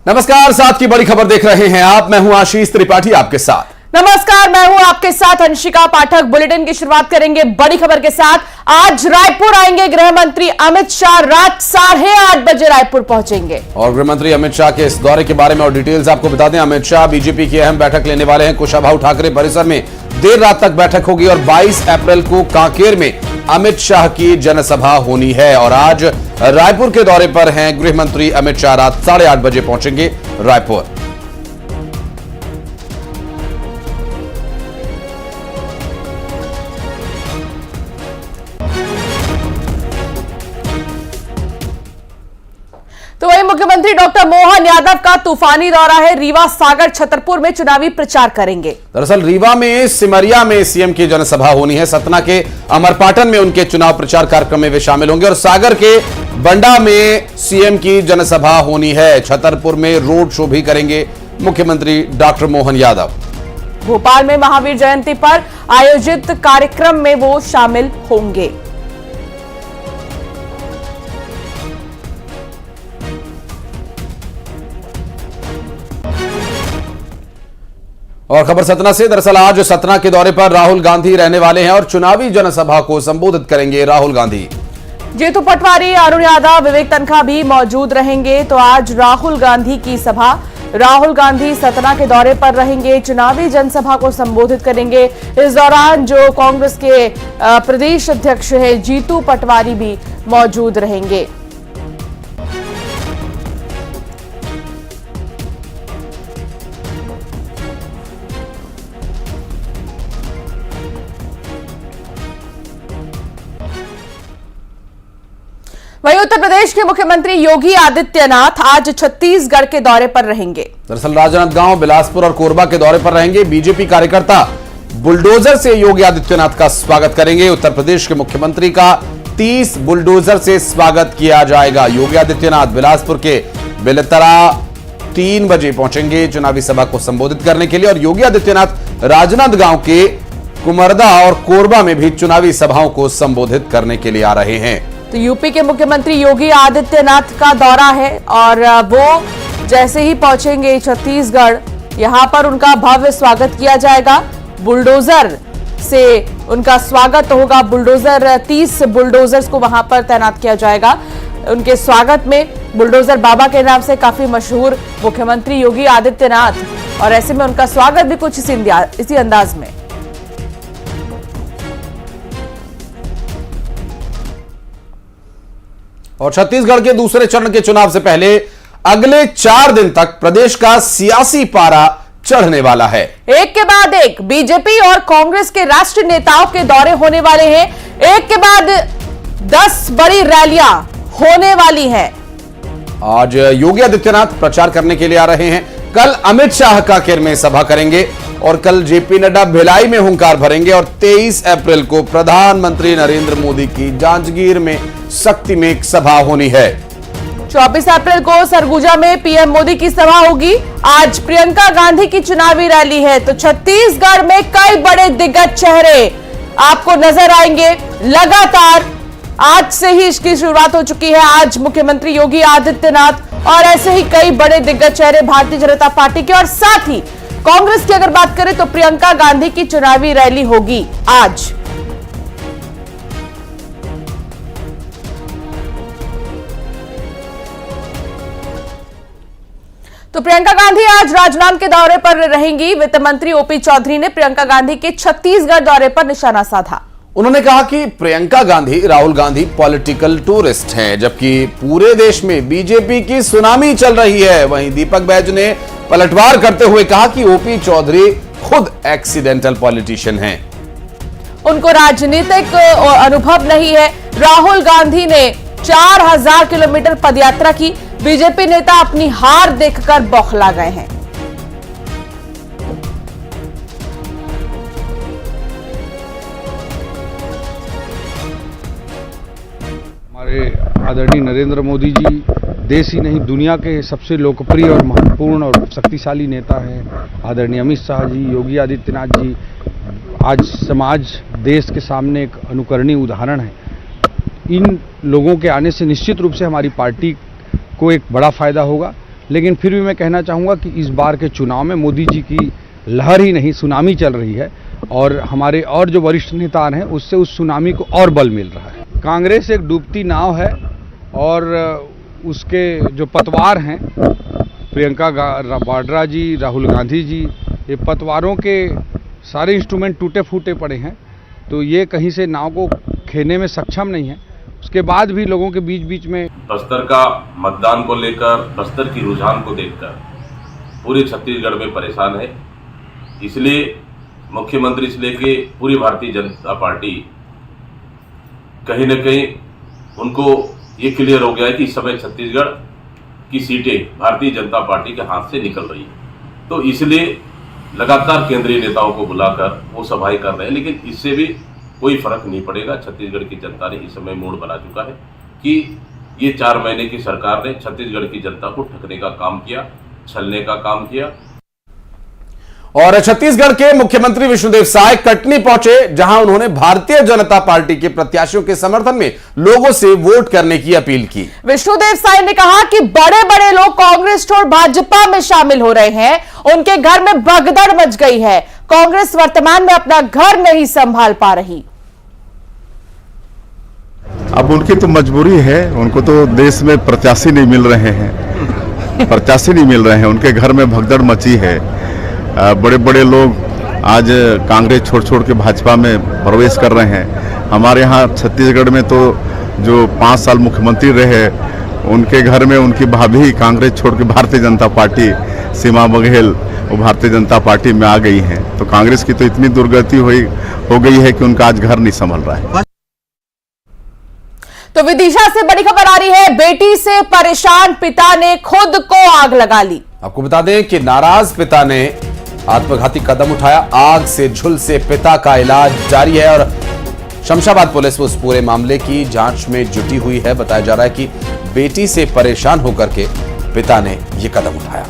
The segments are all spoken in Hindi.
नमस्कार, साथ की बड़ी खबर देख रहे हैं आप। मैं हूं आशीष त्रिपाठी आपके साथ। नमस्कार, मैं हूं आपके साथ अंशिका पाठक। बुलेटिन की शुरुआत करेंगे बड़ी खबर के साथ। आज रायपुर आएंगे गृह मंत्री अमित शाह। रात 8:30 बजे रायपुर पहुंचेंगे। और गृह मंत्री अमित शाह के इस दौरे के बारे में और डिटेल्स आपको बता दें। अमित शाह बीजेपी की अहम बैठक लेने वाले हैं। कुशाभाऊ ठाकरे परिसर में देर रात तक बैठक होगी और 22 अप्रैल को कांकेर में अमित शाह की जनसभा होनी है। और आज रायपुर के दौरे पर हैं गृह मंत्री अमित शाह। रात 8:30 बजे पहुंचेंगे रायपुर। तो वही मुख्यमंत्री डॉक्टर मोहन यादव का तूफानी दौरा है। रीवा, सागर, छतरपुर में चुनावी प्रचार करेंगे। दरअसल रीवा में सिमरिया में सीएम की जनसभा होनी है। सतना के अमरपाटन में उनके चुनाव प्रचार कार्यक्रम में वे शामिल होंगे और सागर के बंडा में सीएम की जनसभा होनी है। छतरपुर में रोड शो भी करेंगे मुख्यमंत्री डॉक्टर मोहन यादव। भोपाल में महावीर जयंती पर आयोजित कार्यक्रम में वो शामिल होंगे। और खबर सतना से। दरअसल आज सतना के दौरे पर राहुल गांधी रहने वाले हैं और चुनावी जनसभा को संबोधित करेंगे राहुल गांधी। जेतू पटवारी, अरुण यादव, विवेक तनखा भी मौजूद रहेंगे। तो आज राहुल गांधी की सभा। राहुल गांधी सतना के दौरे पर रहेंगे, चुनावी जनसभा को संबोधित करेंगे। इस दौरान जो कांग्रेस के प्रदेश अध्यक्ष है जीतू पटवारी भी मौजूद रहेंगे। वहीं उत्तर प्रदेश के मुख्यमंत्री योगी आदित्यनाथ आज छत्तीसगढ़ के दौरे पर रहेंगे। दरअसल राजनांदगांव, बिलासपुर और कोरबा के दौरे पर रहेंगे। बीजेपी कार्यकर्ता बुलडोजर से योगी आदित्यनाथ का स्वागत करेंगे। उत्तर प्रदेश के मुख्यमंत्री का 30 बुलडोजर से स्वागत किया जाएगा। योगी आदित्यनाथ बिलासपुर के बेलतरा 3 बजे पहुंचेंगे चुनावी सभा को संबोधित करने के लिए। और योगी आदित्यनाथ राजनांदगांव के कुमरदा और कोरबा में भी चुनावी सभाओं को संबोधित करने के लिए आ रहे हैं। तो यूपी के मुख्यमंत्री योगी आदित्यनाथ का दौरा है और वो जैसे ही पहुंचेंगे छत्तीसगढ़, यहां पर उनका भव्य स्वागत किया जाएगा। बुलडोजर से उनका स्वागत होगा। बुलडोजर 30 बुलडोजर्स को वहां पर तैनात किया जाएगा। उनके स्वागत में बुलडोजर बाबा के नाम से काफी मशहूर मुख्यमंत्री योगी आदित्यनाथ, और ऐसे में उनका स्वागत भी कुछ इसी अंदाज में। और छत्तीसगढ़ के दूसरे चरण के चुनाव से पहले अगले 4 दिन तक प्रदेश का सियासी पारा चढ़ने वाला है। एक के बाद एक बीजेपी और कांग्रेस के राष्ट्रीय नेताओं के दौरे होने वाले हैं। एक के बाद 10 बड़ी रैलियां होने वाली हैं। आज योगी आदित्यनाथ प्रचार करने के लिए आ रहे हैं। कल अमित शाह कांकेर में सभा करेंगे और कल जेपी नड्डा भिलाई में हुंकार भरेंगे। और 23 अप्रैल को प्रधानमंत्री नरेंद्र मोदी की जांजगीर में शक्ति में एक सभा होनी है। 24 अप्रैल को सरगुजा में पीएम मोदी की सभा होगी। आज प्रियंका गांधी की चुनावी रैली है। तो छत्तीसगढ़ में कई बड़े दिग्गज चेहरे आपको नजर आएंगे। लगातार आज से ही इसकी शुरुआत हो चुकी है। आज मुख्यमंत्री योगी आदित्यनाथ और ऐसे ही कई बड़े दिग्गज चेहरे भारतीय जनता पार्टी के, और साथ ही कांग्रेस की अगर बात करें तो प्रियंका गांधी की चुनावी रैली होगी आज। तो प्रियंका गांधी आज राजनांदगांव के दौरे पर रहेंगी। वित्त मंत्री ओपी चौधरी ने प्रियंका गांधी के छत्तीसगढ़ दौरे पर निशाना साधा। उन्होंने कहा कि प्रियंका गांधी राहुल गांधी पॉलिटिकल टूरिस्ट हैं, जबकि पूरे देश में बीजेपी की सुनामी चल रही है। वहीं दीपक बैज ने पलटवार करते हुए कहा कि ओपी चौधरी खुद एक्सीडेंटल पॉलिटिशियन हैं। उनको राजनीतिक अनुभव नहीं है। राहुल गांधी ने 4000 किलोमीटर पदयात्रा की। बीजेपी नेता अपनी हार देखकर बौखला गए हैं। हमारे आदरणीय नरेंद्र मोदी जी देश ही नहीं दुनिया के सबसे लोकप्रिय और महत्वपूर्ण और शक्तिशाली नेता हैं। आदरणीय अमित शाह जी, योगी आदित्यनाथ जी आज समाज देश के सामने एक अनुकरणीय उदाहरण है। इन लोगों के आने से निश्चित रूप से हमारी पार्टी को एक बड़ा फायदा होगा लेकिन फिर भी मैं कहना चाहूँगा कि इस बार के चुनाव में मोदी जी की लहर ही नहीं सुनामी चल रही है और हमारे और जो वरिष्ठ नेता हैं उससे उस सुनामी को और बल मिल रहा है। कांग्रेस एक डूबती नाव है और उसके जो पतवार हैं प्रियंका वाड्रा जी, राहुल गांधी जी, ये पतवारों के सारे इंस्ट्रूमेंट टूटे फूटे पड़े हैं, तो ये कहीं से नाव को खेने में सक्षम नहीं है। उसके बाद भी लोगों के बीच बीच में बस्तर का मतदान को लेकर, बस्तर की रुझान को देखकर पूरे छत्तीसगढ़ में परेशान है। इसलिए मुख्यमंत्री से लेके पूरी भारतीय जनता पार्टी कहीं न कहीं उनको ये क्लियर हो गया है कि इस समय छत्तीसगढ़ की सीटें भारतीय जनता पार्टी के हाथ से निकल रही है। तो इसलिए लगातार केंद्रीय नेताओं को बुलाकर वो सभाएं कर रहे हैं, लेकिन इससे भी कोई फर्क नहीं पड़ेगा। छत्तीसगढ़ की जनता ने इस समय मूड बना चुका है कि ये 4 महीने की सरकार ने छत्तीसगढ़ की जनता को ठगने का काम किया, छलने का काम किया। और छत्तीसगढ़ के मुख्यमंत्री विष्णुदेव साय कटनी पहुंचे, जहां उन्होंने भारतीय जनता पार्टी के प्रत्याशियों के समर्थन में लोगों से वोट करने की अपील की। विष्णुदेव साय ने कहा कि बड़े बड़े लोग कांग्रेस छोड़ भाजपा में शामिल हो रहे हैं, उनके घर में भगदड़ मच गई है, कांग्रेस वर्तमान में अपना घर नहीं संभाल पा रही। अब उनकी तो मजबूरी है, उनको तो देश में प्रत्याशी नहीं मिल रहे हैं, प्रत्याशी नहीं मिल रहे हैं, उनके घर में भगदड़ मची है। बड़े बड़े लोग आज कांग्रेस छोड़ के भाजपा में प्रवेश कर रहे हैं। हमारे यहाँ छत्तीसगढ़ में तो जो 5 साल मुख्यमंत्री रहे, उनके घर में उनकी भाभी कांग्रेस छोड़ के भारतीय जनता पार्टी, सीमा बघेल, वो भारतीय जनता पार्टी में आ गई हैं। तो कांग्रेस की तो इतनी दुर्गति हो गई है कि उनका आज घर नहीं संभल रहा है। तो विदिशा से बड़ी खबर आ रही है, बेटी से परेशान पिता ने खुद को आग लगा ली। आपको बता दें कि नाराज पिता ने आत्मघाती कदम उठाया। आग से झुलसे पिता का इलाज जारी है और शमशाबाद पुलिस उस पूरे मामले की जांच में जुटी हुई है। बताया जा रहा है कि बेटी से परेशान होकर के पिता ने यह कदम उठाया।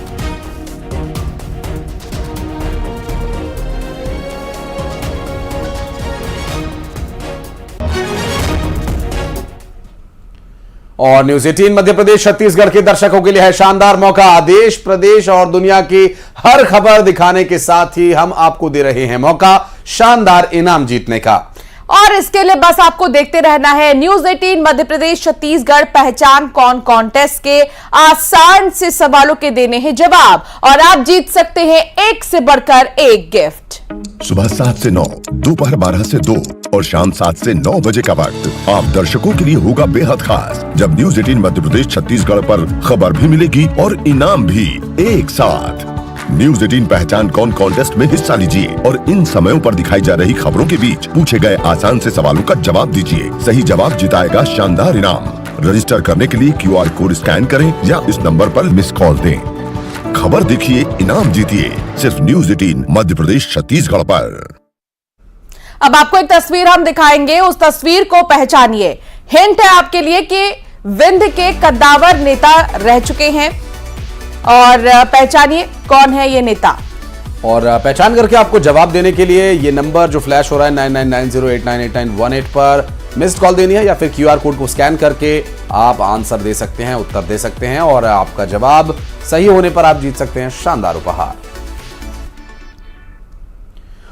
और न्यूज 18 मध्य प्रदेश छत्तीसगढ़ के दर्शकों के लिए है शानदार मौका। देश, प्रदेश और दुनिया की हर खबर दिखाने के साथ ही हम आपको दे रहे हैं मौका शानदार इनाम जीतने का। और इसके लिए बस आपको देखते रहना है न्यूज 18 मध्य प्रदेश छत्तीसगढ़ पहचान कौन कॉन्टेस्ट के आसान से सवालों के देने हैं जवाब और आप जीत सकते हैं एक से बढ़कर एक गिफ्ट। सुबह 7 से 9, दोपहर 12 से 2 और शाम 7 से 9 बजे का वक्त आप दर्शकों के लिए होगा बेहद खास, जब न्यूज 18 मध्य प्रदेश छत्तीसगढ़ पर खबर भी मिलेगी और इनाम भी एक साथ। न्यूज 18 पहचान कौन कॉन्टेस्ट में हिस्सा लीजिए और इन समयों पर दिखाई जा रही खबरों के बीच पूछे गए आसान से सवालों का जवाब दीजिए। सही जवाब जिताएगा शानदार इनाम। रजिस्टर करने के लिए QR कोड स्कैन करें या इस नंबर पर मिस कॉल दें। खबर देखिए, इनाम जीतिए, सिर्फ न्यूज 18 मध्य प्रदेश छत्तीसगढ़ पर। अब आपको एक तस्वीर हम दिखाएंगे, उस तस्वीर को पहचानिए। हिंट है आपके लिए कि विंध्य के कद्दावर नेता रह चुके हैं और पहचानिए कौन है ये नेता। और पहचान करके आपको जवाब देने के लिए ये नंबर जो फ्लैश हो रहा है 9990898918 पर मिस्ड कॉल देनी है या फिर QR कोड को स्कैन करके आप आंसर दे सकते हैं, उत्तर दे सकते हैं और आपका जवाब सही होने पर आप जीत सकते हैं शानदार उपहार।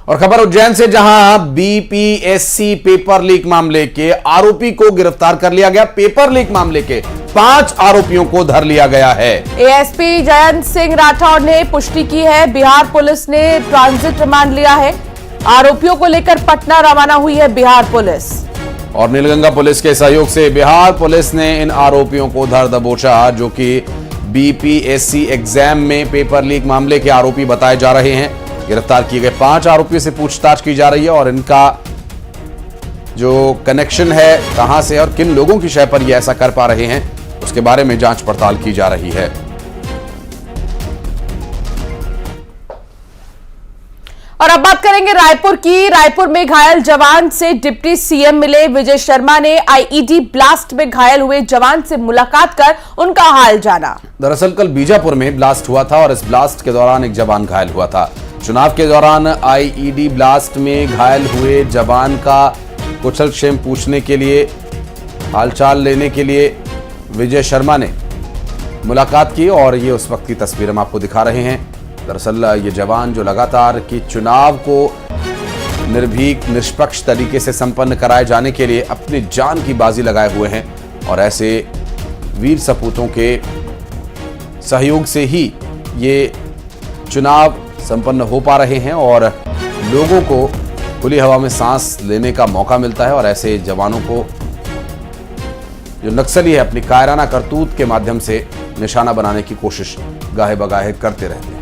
और खबर उज्जैन से, जहां BPSC पेपर लीक मामले के आरोपी को गिरफ्तार कर लिया गया। पेपर लीक मामले के 5 आरोपियों को धर लिया गया है। ASP जयंत सिंह राठौर ने पुष्टि की है, बिहार पुलिस ने ट्रांजिट रिमांड लिया है। आरोपियों को लेकर पटना रवाना हुई है बिहार पुलिस। और नीलगंगा पुलिस के सहयोग से बिहार पुलिस ने इन आरोपियों को धर दबोचा, जो कि BPSC एग्जाम में पेपर लीक मामले के आरोपी बताए जा रहे हैं। गिरफ्तार किए गए 5 आरोपियों से पूछताछ की जा रही है और इनका जो कनेक्शन है, कहां से और किन लोगों की शय पर ये ऐसा कर पा रहे हैं, उसके बारे में जांच पड़ताल की जा रही है। और अब बात करेंगे रायपुर की। रायपुर में घायल जवान से डिप्टी CM मिले। विजय शर्मा ने IED ब्लास्ट में घायल हुए जवान से मुलाकात कर उनका हाल जाना। दरअसल कल बीजापुर में ब्लास्ट हुआ था और इस ब्लास्ट के दौरान एक जवान घायल हुआ था। चुनाव के दौरान IED ब्लास्ट में घायल हुए जवान का कुशल क्षेम पूछने के लिए, हालचाल लेने के लिए विजय शर्मा ने मुलाकात की और ये उस वक्त की तस्वीर हम आपको दिखा रहे हैं। दरअसल ये जवान जो लगातार कि चुनाव को निर्भीक निष्पक्ष तरीके से संपन्न कराए जाने के लिए अपनी जान की बाजी लगाए हुए हैं और ऐसे वीर सपूतों के सहयोग से ही ये चुनाव संपन्न हो पा रहे हैं और लोगों को खुली हवा में सांस लेने का मौका मिलता है और ऐसे जवानों को जो नक्सली है अपनी कायराना करतूत के माध्यम से निशाना बनाने की कोशिश गाहे बगाहे करते रहते हैं।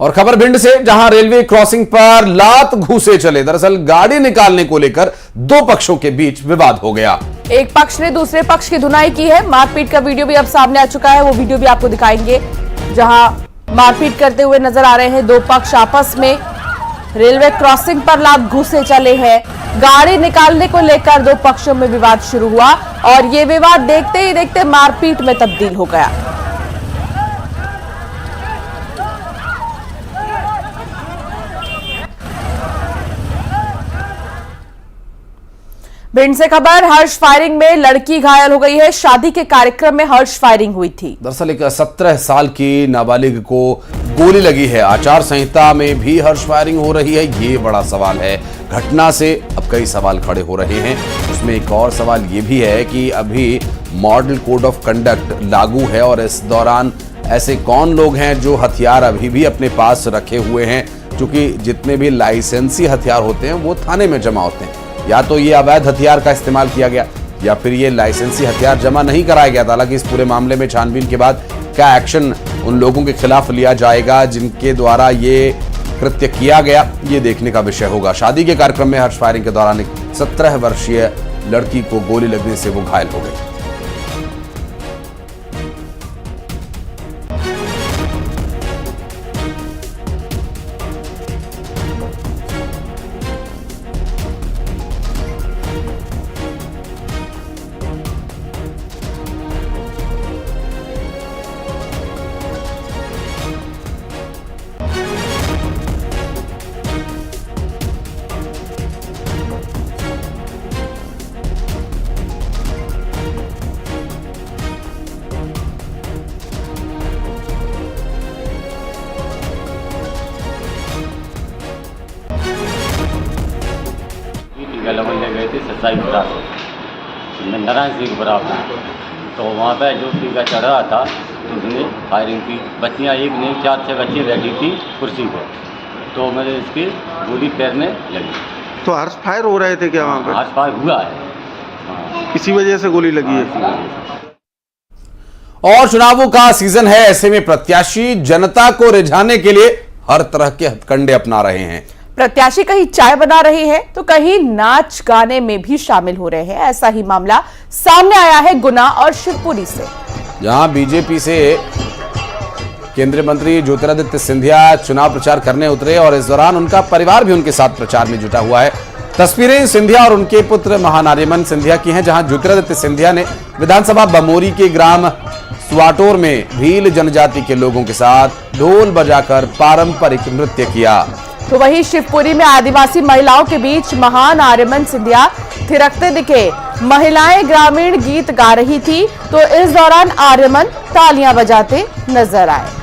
और खबर भिंड से, जहां रेलवे क्रॉसिंग पर लात घूसे चले। दरअसल गाड़ी निकालने को लेकर दो पक्षों के बीच विवाद हो गया। एक पक्ष ने दूसरे पक्ष की धुनाई की है। मारपीट का वीडियो भी अब सामने आ चुका है, वो वीडियो भी आपको दिखाएंगे जहां मारपीट करते हुए नजर आ रहे हैं दो पक्ष। आपस में रेलवे क्रॉसिंग पर लात घूसे चले हैं। गाड़ी निकालने को लेकर दो पक्षों में विवाद शुरू हुआ और ये विवाद देखते ही देखते मारपीट में तब्दील हो गया। भिंड से खबर, हर्ष फायरिंग में लड़की घायल हो गई है। शादी के कार्यक्रम में हर्ष फायरिंग हुई थी। दरअसल एक 17 साल की नाबालिग को गोली लगी है। आचार संहिता में भी हर्ष फायरिंग हो रही है, ये बड़ा सवाल है। घटना से अब कई सवाल खड़े हो रहे हैं। उसमें एक और सवाल ये भी है कि अभी मॉडल कोड ऑफ कंडक्ट लागू है और इस दौरान ऐसे कौन लोग हैं जो हथियार अभी भी अपने पास रखे हुए हैं, क्योंकि जितने भी लाइसेंसी हथियार होते हैं वो थाने में जमा होते हैं। या तो ये अवैध हथियार का इस्तेमाल किया गया या फिर ये लाइसेंसी हथियार जमा नहीं कराया गया था। हालांकि इस पूरे मामले में छानबीन के बाद क्या एक्शन उन लोगों के खिलाफ लिया जाएगा जिनके द्वारा ये कृत्य किया गया, ये देखने का विषय होगा। शादी के कार्यक्रम में हर्ष फायरिंग के दौरान एक 17 वर्षीय लड़की को गोली लगने से वो घायल हो गई। ले गए थे सच्चाई बता से नारायण सिंह बराबर, तो वहाँ पे जो टीका चढ़ रहा था तो उसने फायरिंग की। बच्चियाँ एक नहीं 4-6 बच्ची बैठी थी कुर्सी पर, तो मेरे इसकी गोली पैर में लगी। तो हर्ष फायर हो रहे थे क्या वहाँ पे? हर्ष फायर हुआ है, किसी वजह से गोली लगी है। और चुनावों का सीजन है, ऐसे में प्रत्याशी जनता को रिझाने के लिए हर तरह के हथकंडे अपना रहे हैं। प्रत्याशी कहीं चाय बना रहे हैं तो कहीं नाच गाने में भी शामिल हो रहे हैं। ऐसा ही मामला सामने आया है गुना और शिवपुरी से, जहां बीजेपी से केंद्रीय मंत्री ज्योतिरादित्य सिंधिया चुनाव प्रचार करने उतरे और इस दौरान उनका परिवार भी उनके साथ प्रचार में जुटा हुआ है। तस्वीरें सिंधिया और उनके पुत्र महानारिमन सिंधिया की हैं, जहां ज्योतिरादित्य सिंधिया ने विधानसभा बमोरी के ग्राम सुवाटोर में भील जनजाति के लोगों के साथ ढोल बजाकर पारंपरिक नृत्य किया। तो वहीं शिवपुरी में आदिवासी महिलाओं के बीच महान आर्यमन सिंधिया थिरकते दिखे। महिलाएं ग्रामीण गीत गा रही थी, तो इस दौरान आर्यमन तालियां बजाते नजर आए।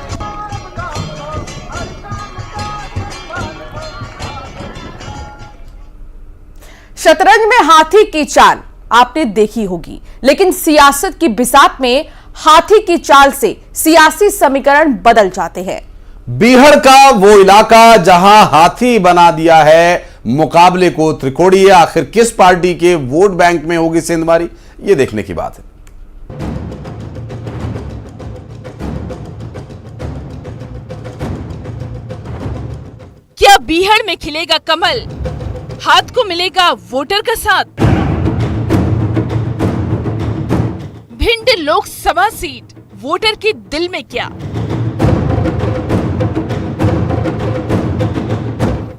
शतरंज में हाथी की चाल आपने देखी होगी, लेकिन सियासत की बिसात में हाथी की चाल से सियासी समीकरण बदल जाते हैं। बीहड़ का वो इलाका जहां हाथी बना दिया है मुकाबले को त्रिकोणीय। आखिर किस पार्टी के वोट बैंक में होगी सेंधमारी, ये देखने की बात है। क्या बीहड़ में खिलेगा कमल, हाथ को मिलेगा वोटर का साथ? भिंड लोकसभा सीट वोटर के दिल में क्या?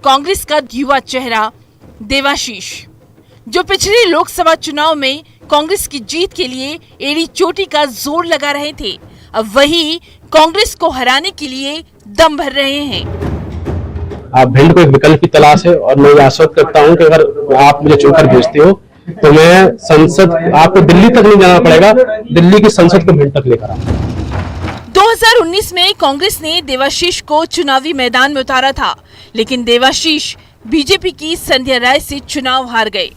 कांग्रेस का युवा चेहरा देवाशीष, जो पिछले लोकसभा चुनाव में कांग्रेस की जीत के लिए एड़ी चोटी का जोर लगा रहे थे, अब वही कांग्रेस को हराने के लिए दम भर रहे हैं। आप भिंड को एक विकल्प की तलाश है और मैं आश्वस्त करता हूं कि अगर आप मुझे चुनकर भेजते हो तो मैं संसद, आपको दिल्ली तक नहीं जाना पड़ेगा, दिल्ली की संसद को भिंड तक लेकर आऊंगा। 2019 में कांग्रेस ने देवाशीष को चुनावी मैदान में उतारा था, लेकिन देवाशीष बीजेपी की संध्या राय से चुनाव हार गए।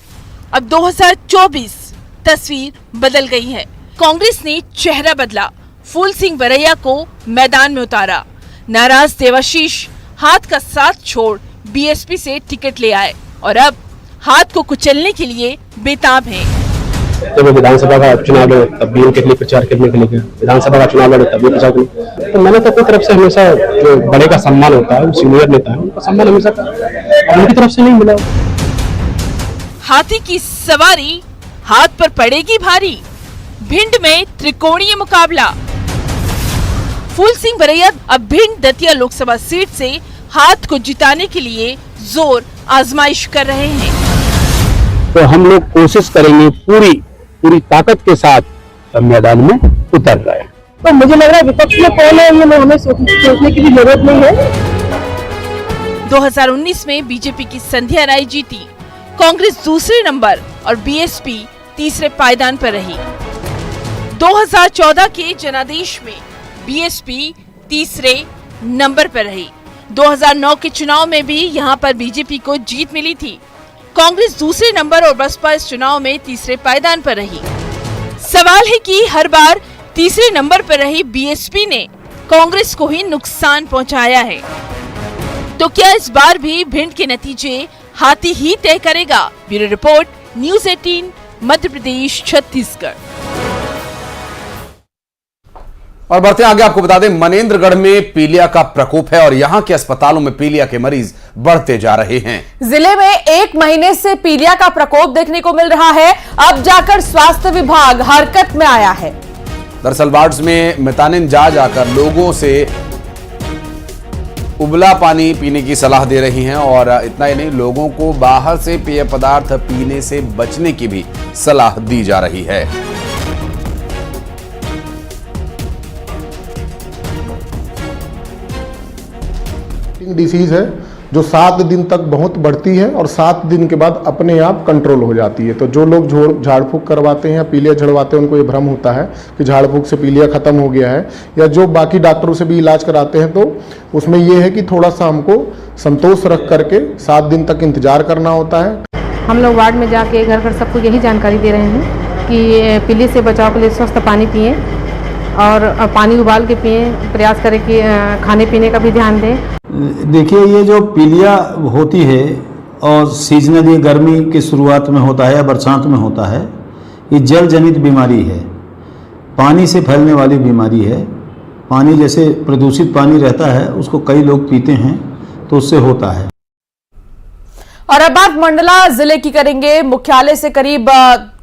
अब 2024 तस्वीर बदल गई है। कांग्रेस ने चेहरा बदला, फूल सिंह बरैया को मैदान में उतारा। नाराज देवाशीष हाथ का साथ छोड़ बीएसपी से टिकट ले आए और अब हाथ को कुचलने के लिए बेताब हैं। जब मैं विधानसभा का चुनाव लड़े तब भी उनके लिए प्रचार करने के लिए गया, विधानसभा का चुनाव लड़े तब भी प्रचार करने। तो मैंने तो अपनी तरफ से हमेशा जो बड़े का सम्मान होता है, सीनियर नेता है, उनका सम्मान हमेशा उनकी तरफ से नहीं मिला। हाथी की सवारी हाथ पर पड़ेगी भारी। भिंड में त्रिकोणीय मुकाबला। फूल सिंह बरैया अब भिंड दतिया लोकसभा सीट से हाथ को जिताने के लिए जोर आजमाइश कर रहे हैं। तो हम लोग कोशिश करेंगे पूरी ताकत के साथ मैदान में उतर रहे हैं। तो मुझे लग रहा है विपक्ष में कौन है ये हमें सोचने की भी जरूरत नहीं है। 2019 में बीजेपी की संध्या राय जीती, कांग्रेस दूसरे नंबर और बीएसपी तीसरे पायदान पर रही। 2014 के जनादेश में बीएसपी तीसरे नंबर पर रही। 2009 के चुनाव में भी यहां पर बीजेपी को जीत मिली थी। कांग्रेस दूसरे नंबर और बसपा इस चुनाव में तीसरे पायदान पर रही। सवाल है कि हर बार तीसरे नंबर पर रही बीएसपी ने कांग्रेस को ही नुकसान पहुंचाया है। तो क्या इस बार भी भिंड के नतीजे हाथी ही तय करेगा? Bureau report, news 18, Madhya Pradesh, Chhattisgarh. और बढ़ते आगे आपको बता दें, मनेंद्रगढ़ में पीलिया का प्रकोप है और यहां के अस्पतालों में पीलिया के मरीज बढ़ते जा रहे हैं। जिले में 1 महीने से पीलिया का प्रकोप देखने को मिल रहा है। अब जाकर स्वास्थ्य विभाग हरकत में आया है। दरअसल वार्ड्स में मितानिन जा जाकर लोगों से उबला पानी पीने की सलाह दे रही हैं और इतना ही नहीं, लोगों को बाहर से पेय पदार्थ पीने से बचने की भी सलाह दी जा रही है। डिसीज है जो 7 दिन तक बहुत बढ़ती है और 7 दिन के बाद अपने आप कंट्रोल हो जाती है। तो जो लोग झाड़ फूंक करवाते हैं या पीलिया झड़वाते हैं, उनको ये भ्रम होता है कि झाड़ फूंक से पीलिया खत्म हो गया है, या जो बाकी डॉक्टरों से भी इलाज कराते हैं, तो उसमें ये है कि थोड़ा सा हमको संतोष रख करके 7 दिन तक इंतजार करना होता है। हम लोग वार्ड में जाके घर घर सबको यही जानकारी दे रहे हैं कि पीलिया से बचाव के लिए स्वस्थ पानी पिए और पानी उबाल के पिए। प्रयास करें कि खाने पीने का भी ध्यान दें। देखिए, ये जो पीलिया होती है और सीजनली गर्मी की शुरुआत में होता है या बरसात में होता है, ये जल जनित बीमारी है, पानी से फैलने वाली बीमारी है। पानी जैसे प्रदूषित पानी रहता है, उसको कई लोग पीते हैं तो उससे होता है। और अब बात मंडला जिले की करेंगे। मुख्यालय से करीब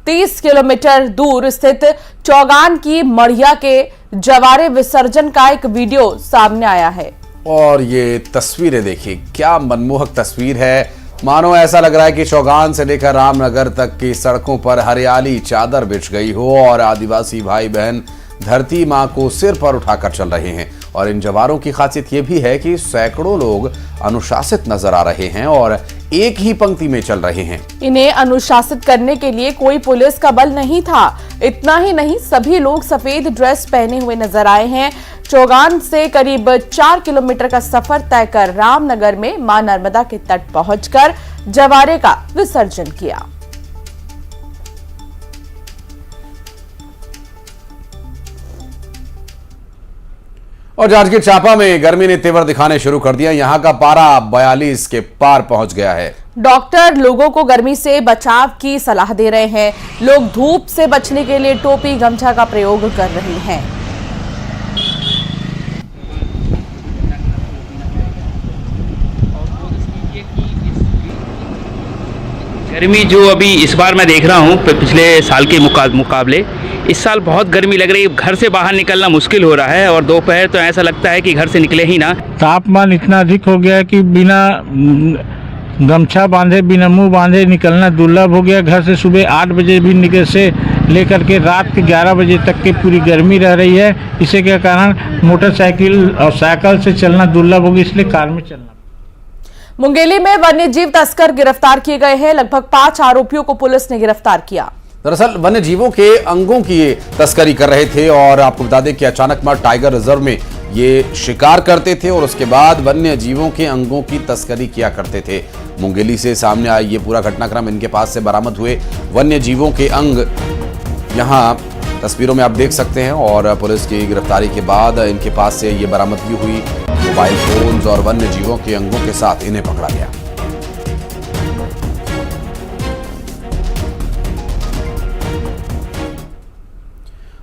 30 किलोमीटर दूर स्थित चौगान की मढ़िया के जवारे विसर्जन का एक वीडियो सामने आया है और ये तस्वीरें देखिए, क्या मनमोहक तस्वीर है। मानो ऐसा लग रहा है कि चौगान से लेकर रामनगर तक की सड़कों पर हरियाली चादर बिछ गई हो और आदिवासी भाई बहन धरती मां को सिर पर उठाकर चल रहे हैं। और इन जवारों की खासियत यह भी है कि सैकड़ों लोग अनुशासित नजर आ रहे हैं और एक ही पंक्ति में चल रहे हैं। इन्हें अनुशासित करने के लिए कोई पुलिस का बल नहीं था। इतना ही नहीं, सभी लोग सफेद ड्रेस पहने हुए नजर आए हैं। चौगान से करीब 4 किलोमीटर का सफर तय कर रामनगर में मां नर्मदा के तट पहुंचकर जवारे का विसर्जन किया। और जांजगीर चांपा में गर्मी ने तेवर दिखाने शुरू कर दिया। यहां का पारा 42 के पार पहुंच गया है। डॉक्टर लोगों को गर्मी से बचाव की सलाह दे रहे हैं। लोग धूप से बचने के लिए टोपी गमछा का प्रयोग कर रहे हैं। गर्मी जो अभी इस बार मैं देख रहा हूँ पिछले साल के मुकाबले इस साल बहुत गर्मी लग रही है। घर से बाहर निकलना मुश्किल हो रहा है और दोपहर तो ऐसा लगता है कि घर से निकले ही ना। तापमान इतना अधिक हो गया कि बिना गमछा बांधे, बिना मुंह बांधे निकलना दुर्लभ हो गया। घर से सुबह 8 बजे भी निकल से लेकर के रात के 11 बजे तक की पूरी गर्मी रह रही है। इसी के कारण मोटरसाइकिल और साइकिल से चलना दुर्लभ हो गया, इसलिए कार में चलना। मुंगेली में वन्यजीव तस्कर गिरफ्तार किए गए हैं। लगभग 5 आरोपियों को पुलिस ने गिरफ्तार किया। दरअसल वन्य जीवों के अंगों की ये तस्करी कर रहे थे और आपको बता दें कि अचानकमार टाइगर रिजर्व में ये शिकार करते थे और उसके बाद वन्य जीवों के अंगों की तस्करी किया करते थे। मुंगेली से सामने आया ये पूरा घटनाक्रम। इनके पास से बरामद हुए वन्य जीवों के अंग यहां तस्वीरों में आप देख सकते हैं और पुलिस की गिरफ्तारी के बाद इनके पास से ये बरामदगी हुई। मोबाइल फोन्स और वन्य जीवों के अंगों के साथ इन्हें पकड़ा गया।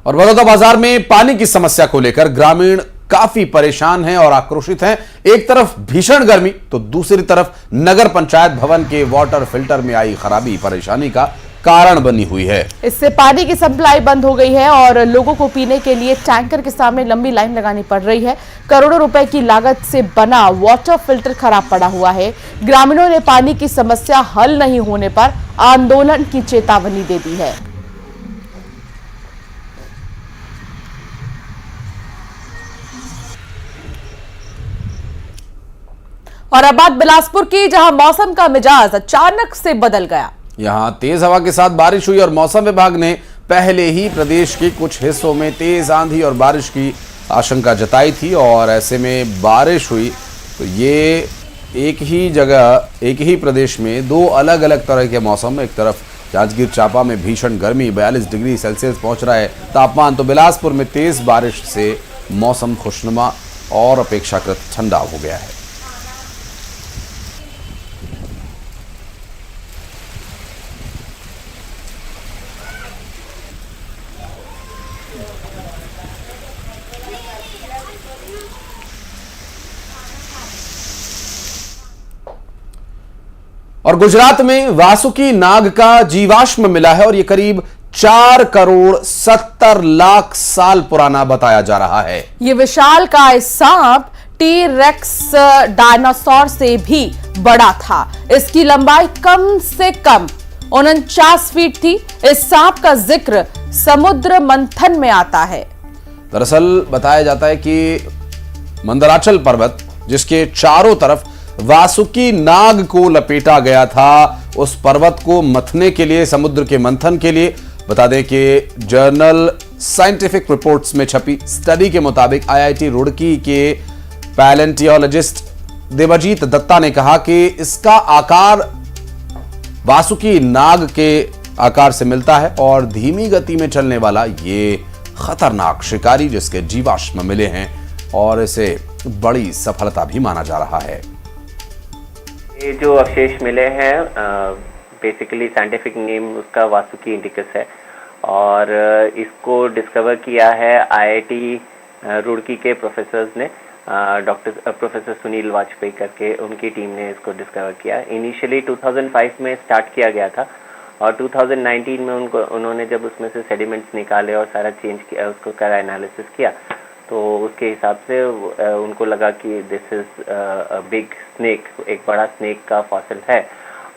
और बड़ौदा बाजार में पानी की समस्या को लेकर ग्रामीण काफी परेशान हैं और आक्रोशित हैं। एक तरफ भीषण गर्मी तो दूसरी तरफ नगर पंचायत भवन के वाटर फिल्टर में आई खराबी परेशानी का कारण बनी हुई है। इससे पानी की सप्लाई बंद हो गई है और लोगों को पीने के लिए टैंकर के सामने लंबी लाइन लगानी पड़ रही है। करोड़ों रुपए की लागत से बना वाटर फिल्टर खराब पड़ा हुआ है। ग्रामीणों ने पानी की समस्या हल नहीं होने पर आंदोलन की चेतावनी दे दी है। और अब बात बिलासपुर की, जहां मौसम का मिजाज अचानक से बदल गया। यहां तेज हवा के साथ बारिश हुई और मौसम विभाग ने पहले ही प्रदेश के कुछ हिस्सों में तेज आंधी और बारिश की आशंका जताई थी और ऐसे में बारिश हुई तो ये एक ही जगह, एक ही प्रदेश में दो अलग अलग तरह के मौसम। एक तरफ जांजगीर चांपा में भीषण गर्मी 42 डिग्री सेल्सियस पहुंच रहा है तापमान, तो बिलासपुर में तेज बारिश से मौसम खुशनुमा और अपेक्षाकृत ठंडा हो गया है। और गुजरात में वासुकी नाग का जीवाश्म मिला है और यह करीब 4 करोड़ 70 लाख साल पुराना बताया जा रहा है। ये विशालकाय सांप टी-रेक्स डायनासोर से भी बड़ा था। इसकी लंबाई कम से कम 49 फीट थी। इस सांप का जिक्र समुद्र मंथन में आता है। दरअसल बताया जाता है कि मंदराचल पर्वत, जिसके चारों तरफ वासुकी नाग को लपेटा गया था, उस पर्वत को मथने के लिए, समुद्र के मंथन के लिए, बता दें कि जर्नल साइंटिफिक रिपोर्ट्स में छपी स्टडी के मुताबिक आईआईटी रुड़की के पैलेंटियोलॉजिस्ट देवजीत दत्ता ने कहा कि इसका आकार वासुकी नाग के आकार से मिलता है और धीमी गति में चलने वाला ये खतरनाक शिकारी जिसके जीवाश्म मिले हैं और इसे बड़ी सफलता भी माना जा रहा है। ये जो अवशेष मिले हैं बेसिकली साइंटिफिक नेम उसका वासुकी इंडिकस है और इसको डिस्कवर किया है आईआईटी रुड़की के प्रोफेसर्स ने, प्रोफेसर सुनील वाजपेयी करके उनकी टीम ने इसको डिस्कवर किया। इनिशियली 2005 में स्टार्ट किया गया था और 2019 में उन्होंने जब उसमें से सेडिमेंट्स निकाले और सारा चेंज किया, उसको करा एनालिसिस किया, तो उसके हिसाब से उनको लगा कि this is a big snake, एक बड़ा स्नेक का फॉसिल है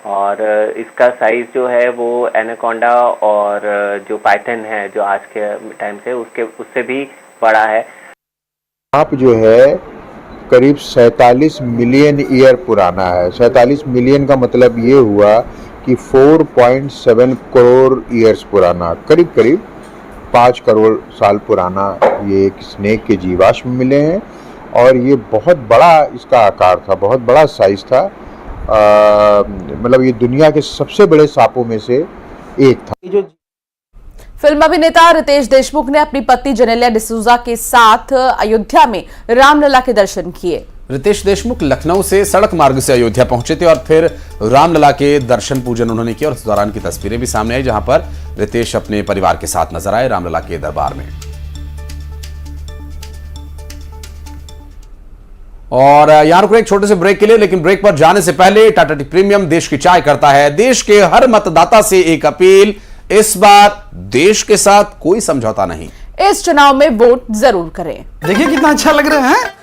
और इसका साइज़ जो है वो एनाकोंडा और जो पाइथन है जो आज के टाइम से उससे भी बड़ा है। सांप जो है करीब 47 मिलियन ईयर पुराना है। 47 मिलियन का मतलब ये हुआ कि 4.7 करोड़ ईयर्स पुराना, करीब करीब 5 करोड़ साल पुराना ये एक स्नेक के जीवाश्म मिले हैं और ये बहुत बड़ा इसका आकार था, बहुत बड़ा साइज था। मतलब ये दुनिया के सबसे बड़े सांपों में से एक था। फिल्म अभिनेता रितेश देशमुख ने अपनी पत्नी जेनेलिया डिसूजा के साथ अयोध्या में रामलला के दर्शन किए। रितेश देशमुख लखनऊ से सड़क मार्ग से अयोध्या पहुंचे थे और फिर रामलला के दर्शन पूजन उन्होंने किया और इस दौरान की तस्वीरें भी सामने आई जहां पर रितेश अपने परिवार के साथ नजर आए रामलला के दरबार में। और यहां रुक एक छोटे से ब्रेक के लिए, लेकिन ब्रेक पर जाने से पहले टाटा टी प्रीमियम देश की चाय करता है देश के हर मतदाता से एक अपील, इस बार देश के साथ कोई समझौता नहीं। इस चुनाव में वोट जरूर करें। देखिए कितना अच्छा लग रहा है।